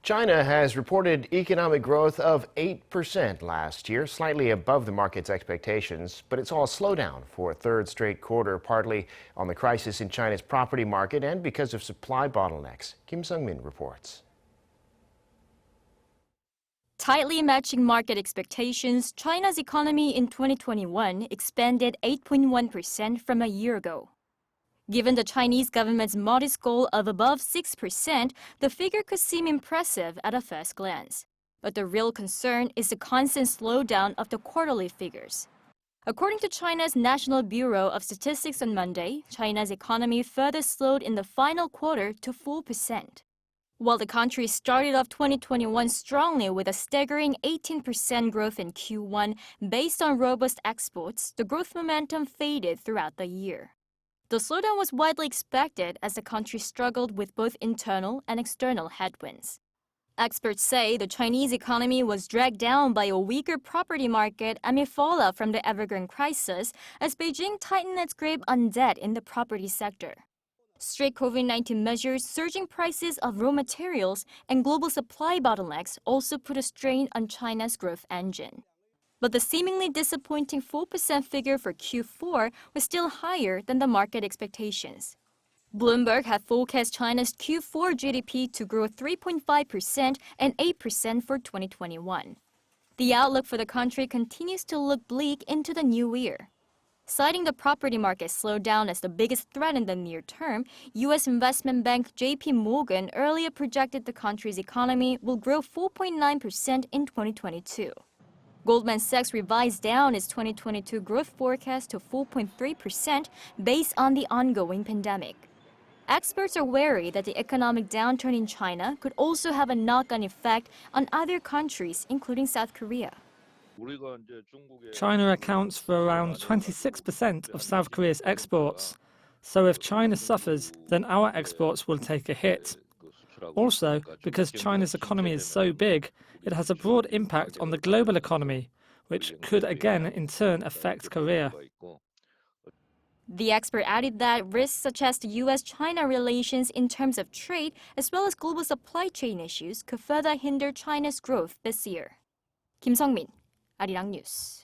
China has reported economic growth of 8% last year, slightly above the market's expectations, but it's all a slowdown for a third straight quarter, partly on the crisis in China's property market and because of supply bottlenecks. Kim Sung-min reports. Tightly matching market expectations, China's economy in 2021 expanded 8.1% from a year ago. Given the Chinese government's modest goal of above 6%, the figure could seem impressive at a first glance. But the real concern is the constant slowdown of the quarterly figures. According to China's National Bureau of Statistics on Monday, China's economy further slowed in the final quarter to 4%. While the country started off 2021 strongly with a staggering 18% growth in Q1 based on robust exports, the growth momentum faded throughout the year. The slowdown was widely expected as the country struggled with both internal and external headwinds. Experts say the Chinese economy was dragged down by a weaker property market amid fallout from the Evergrande crisis as Beijing tightened its grip on debt in the property sector. Strict COVID-19 measures, surging prices of raw materials, and global supply bottlenecks also put a strain on China's growth engine. But the seemingly disappointing 4% figure for Q4 was still higher than the market expectations. Bloomberg had forecast China's Q4 GDP to grow 3.5% and 8% for 2021. The outlook for the country continues to look bleak into the new year. Citing the property market slowdown as the biggest threat in the near term, U.S. investment bank JP Morgan earlier projected the country's economy will grow 4.9% in 2022. Goldman Sachs revised down its 2022 growth forecast to 4.3% based on the ongoing pandemic. Experts are wary that the economic downturn in China could also have a knock-on effect on other countries, including South Korea. China accounts for around 26% of South Korea's exports. So if China suffers, then our exports will take a hit. Also, because China's economy is so big, it has a broad impact on the global economy, which could again in turn affect Korea. The expert added that risks such as the U.S.-China relations in terms of trade, as well as global supply chain issues, could further hinder China's growth this year. Kim Sung-min, Arirang News.